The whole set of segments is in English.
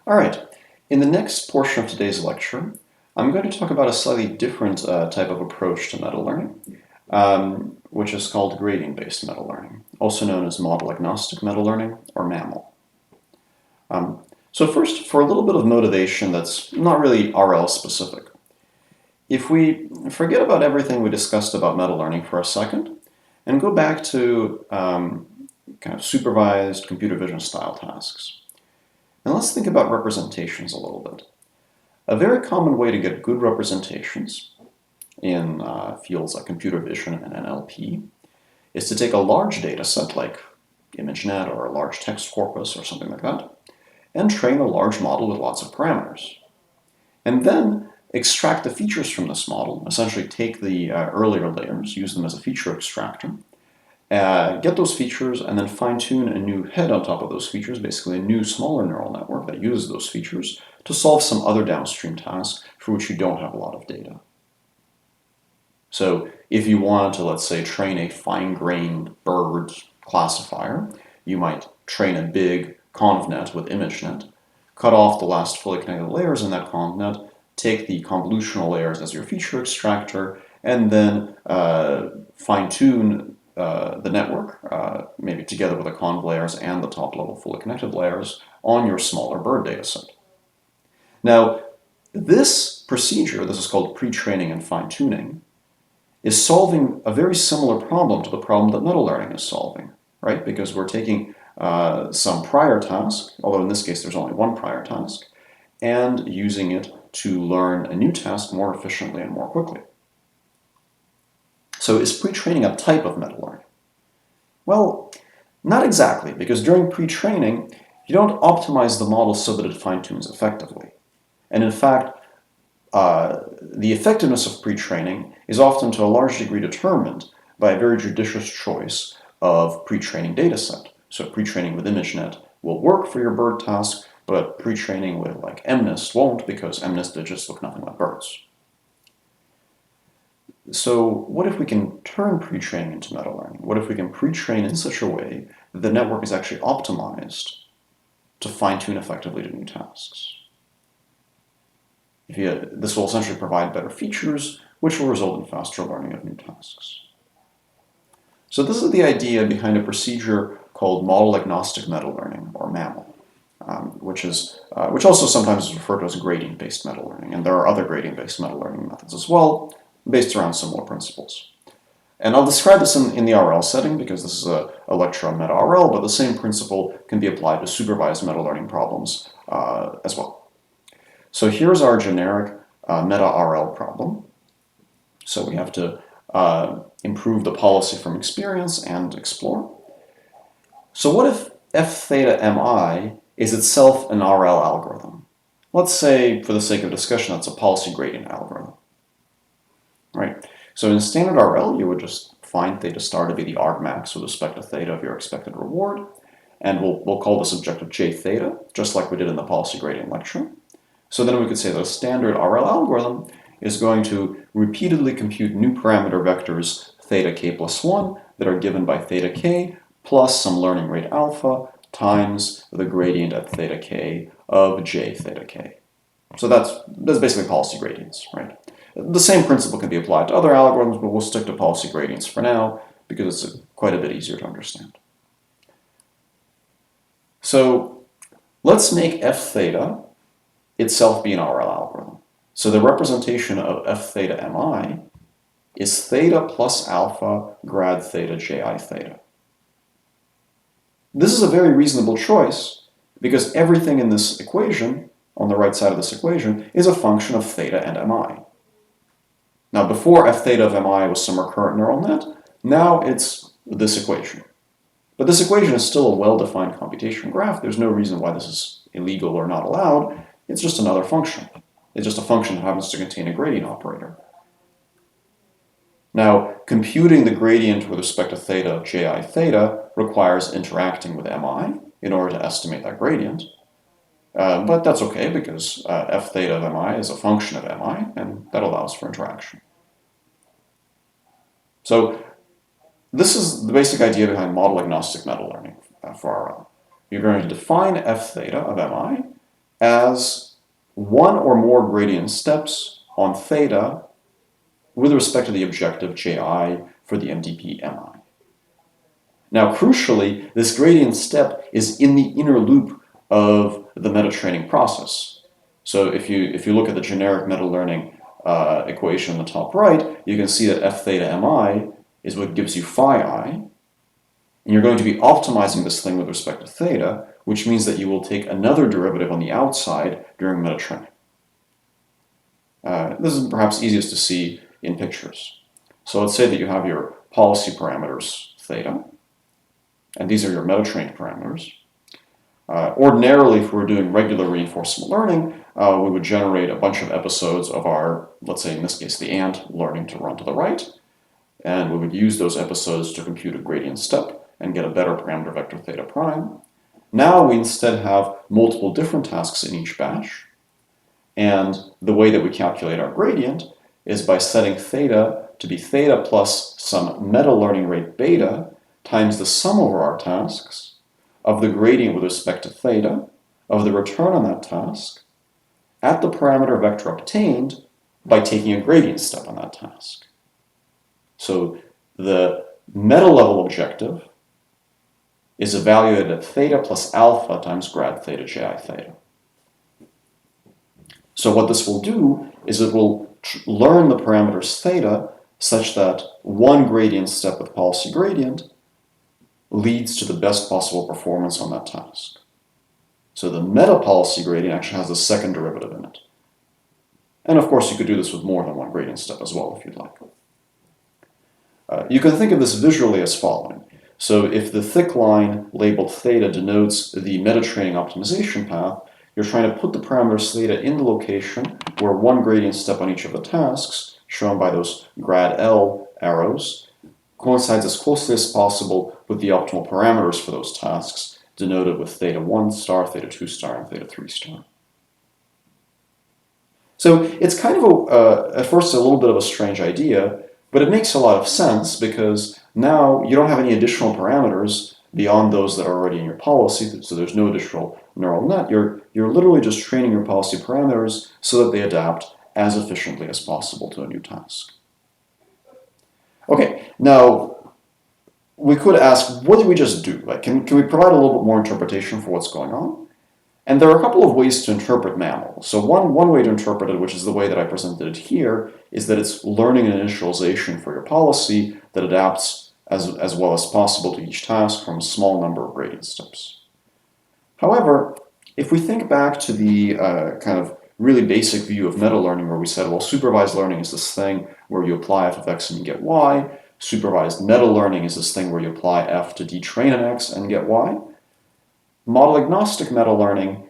All right, in the next portion of today's lecture, I'm going to talk about a slightly different type of approach to meta learning, which is called gradient-based meta learning, also known as model-agnostic meta learning, or MAML. So first, for a little bit of motivation that's not really RL specific, if we forget about everything we discussed about meta learning for a second and go back to kind of supervised computer vision style tasks, and let's think about representations a little bit. A very common way to get good representations in fields like computer vision and NLP is to take a large data set like ImageNet or a large text corpus or something like that, and train a large model with lots of parameters. And then extract the features from this model, essentially take the earlier layers, use them as a feature extractor, get those features, and then fine-tune a new head on top of those features, basically a new smaller neural network that uses those features to solve some other downstream task for which you don't have a lot of data. So if you wanted to, let's say, train a fine-grained bird classifier, you might train a big convnet with ImageNet, cut off the last fully connected layers in that convnet, take the convolutional layers as your feature extractor, and then fine-tune the network, maybe together with the conv layers and the top-level fully connected layers on your smaller bird dataset. Now, this procedure, this is called pre-training and fine-tuning, is solving a very similar problem to the problem that meta learning is solving, right? Because we're taking some prior task, although in this case there's only one prior task, and using it to learn a new task more efficiently and more quickly. So is pre-training a type of meta learning? Well, not exactly, because during pre-training, you don't optimize the model so that it fine-tunes effectively. And in fact, the effectiveness of pre-training is often to a large degree determined by a very judicious choice of pre-training dataset. So pre-training with ImageNet will work for your bird task, but pre-training with like MNIST won't, because MNIST digits look nothing like birds. So what if we can turn pre-training into meta learning? What if we can pre-train in such a way that the network is actually optimized to fine-tune effectively to new tasks? This will essentially provide better features, which will result in faster learning of new tasks. So this is the idea behind a procedure called model-agnostic meta learning, or MAML, which also sometimes is referred to as gradient-based meta learning. And there are other gradient-based meta learning methods as well, based around similar principles. And I'll describe this in the RL setting because this is a lecture on meta-RL, but the same principle can be applied to supervised meta learning problems as well. So here's our generic meta-RL problem. So we have to improve the policy from experience and explore. So what if f theta mi is itself an RL algorithm? Let's say, for the sake of discussion, that's a policy gradient algorithm. Right? So in standard RL, you would just find theta star to be the argmax with respect to theta of your expected reward, and we'll call this objective j theta, just like we did in the policy gradient lecture. So then we could say that a standard RL algorithm is going to repeatedly compute new parameter vectors theta k plus 1 that are given by theta k plus some learning rate alpha times the gradient at theta k of j theta k. So that's basically policy gradients, right? The same principle can be applied to other algorithms, but we'll stick to policy gradients for now because it's quite a bit easier to understand. So let's make f theta itself be an RL algorithm. So the representation of f theta mi is theta plus alpha grad theta ji theta. This is a very reasonable choice because everything in this equation, on the right side of this equation, is a function of theta and mi. Now, before f theta of mi was some recurrent neural net, now it's this equation. But this equation is still a well-defined computation graph. There's no reason why this is illegal or not allowed. It's just another function. It's just a function that happens to contain a gradient operator. Now, computing the gradient with respect to theta of ji theta requires interacting with mi in order to estimate that gradient. But that's okay because f theta of mi is a function of mi, and that allows for interaction. So this is the basic idea behind model-agnostic meta learning for RL. You're going to define f theta of mi, as one or more gradient steps on theta with respect to the objective ji for the MDP mi. Now, crucially, this gradient step is in the inner loop of the meta-training process. So if you look at the generic meta-learning equation in the top right, you can see that f theta mi is what gives you phi I, and you're going to be optimizing this thing with respect to theta, which means that you will take another derivative on the outside during meta-training. This is perhaps easiest to see in pictures. So let's say that you have your policy parameters theta, and these are your meta-trained parameters. Ordinarily, if we're doing regular reinforcement learning, we would generate a bunch of episodes of our, let's say in this case, the ant learning to run to the right, and we would use those episodes to compute a gradient step and get a better parameter vector theta prime. Now we instead have multiple different tasks in each batch, and the way that we calculate our gradient is by setting theta to be theta plus some meta-learning rate beta times the sum over our tasks of the gradient with respect to theta, of the return on that task, at the parameter vector obtained by taking a gradient step on that task. So the meta-level objective is evaluated at theta plus alpha times grad theta ji theta. So what this will do is it will learn the parameters theta such that one gradient step with policy gradient leads to the best possible performance on that task. So the meta-policy gradient actually has a second derivative in it. And of course you could do this with more than one gradient step as well if you'd like. You can think of this visually as following. So if the thick line labeled theta denotes the meta-training optimization path, you're trying to put the parameters theta in the location where one gradient step on each of the tasks, shown by those grad L arrows, coincides as closely as possible with the optimal parameters for those tasks, denoted with theta 1 star, theta 2 star, and theta 3 star. So it's kind of, at first, a little bit of a strange idea, but it makes a lot of sense because now you don't have any additional parameters beyond those that are already in your policy, so there's no additional neural net. You're literally just training your policy parameters so that they adapt as efficiently as possible to a new task. Okay, now we could ask, what did we just do? Like, can we provide a little bit more interpretation for what's going on? And there are a couple of ways to interpret MAML. So one way to interpret it, which is the way that I presented it here, is that it's learning an initialization for your policy that adapts as well as possible to each task from a small number of gradient steps. However, if we think back to the kind of really basic view of meta-learning where we said, well, supervised learning is this thing where you apply f of x and you get y. Supervised meta-learning is this thing where you apply f to detrain an x and get y. Model-agnostic meta-learning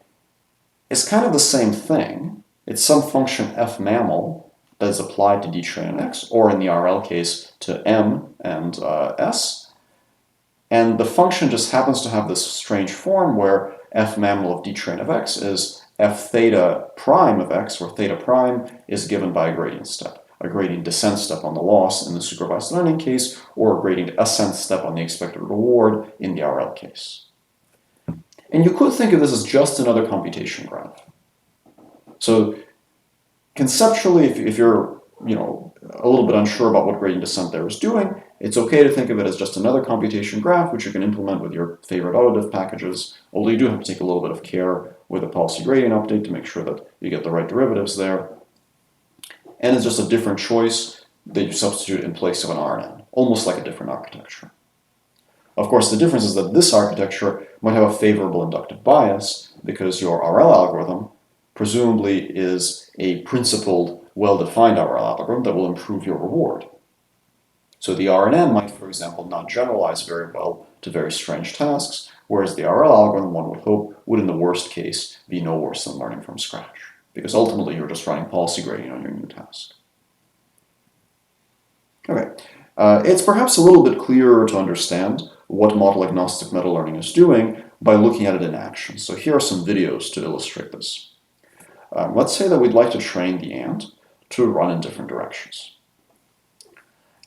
is kind of the same thing. It's some function f MAML that is applied to detrain an x, or in the RL case, to m and s. And the function just happens to have this strange form where f MAML of detrain of x is f theta prime of x, where theta prime is given by a gradient step, a gradient descent step on the loss in the supervised learning case, or a gradient ascent step on the expected reward in the RL case. And you could think of this as just another computation graph. So conceptually, if you're a little bit unsure about what gradient descent there is doing, it's okay to think of it as just another computation graph, which you can implement with your favorite autodiff packages, although you do have to take a little bit of care with a policy gradient update to make sure that you get the right derivatives there. And it's just a different choice that you substitute in place of an RNN, almost like a different architecture. Of course, the difference is that this architecture might have a favorable inductive bias because your RL algorithm presumably is a principled, well-defined RL algorithm that will improve your reward. So the RNN might, for example, not generalize very well to very strange tasks, whereas the RL algorithm, one would hope, would in the worst case be no worse than learning from scratch, because ultimately you're just running policy gradient on your new task. Okay, it's perhaps a little bit clearer to understand what model-agnostic meta-learning is doing by looking at it in action. So here are some videos to illustrate this. Let's say that we'd like to train the ant to run in different directions.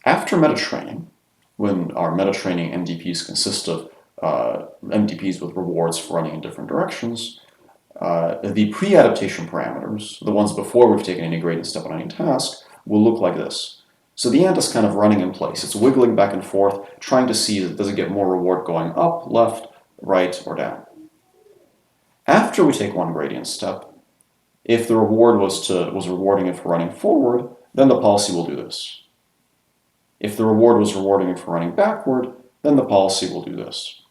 After meta-training, when our meta-training MDPs consist of MDPs with rewards for running in different directions, the pre-adaptation parameters, the ones before we've taken any gradient step on any task, will look like this. So the ant is kind of running in place. It's wiggling back and forth, trying to see, does it get more reward going up, left, right, or down. After we take one gradient step, if the reward was rewarding it for running forward, then the policy will do this. If the reward was rewarding it for running backward, then the policy will do this.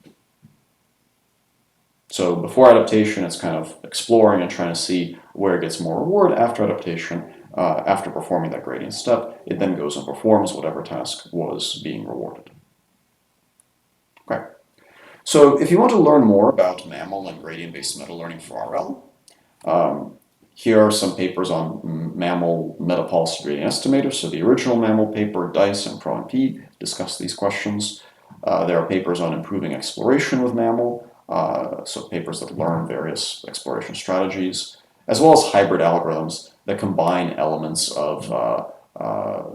So before adaptation, it's kind of exploring and trying to see where it gets more reward. After adaptation, after performing that gradient step, it then goes and performs whatever task was being rewarded. Okay. So if you want to learn more about MAML and gradient-based meta learning for RL, here are some papers on MAML meta-policy gradient estimator. So the original MAML paper, Dice and Pro and P, discuss these questions. There are papers on improving exploration with MAML, so papers that learn various exploration strategies, as well as hybrid algorithms that combine elements of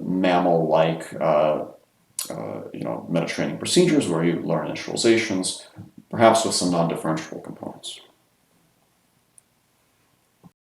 MAML-like meta-training procedures where you learn initializations, perhaps with some non-differentiable components.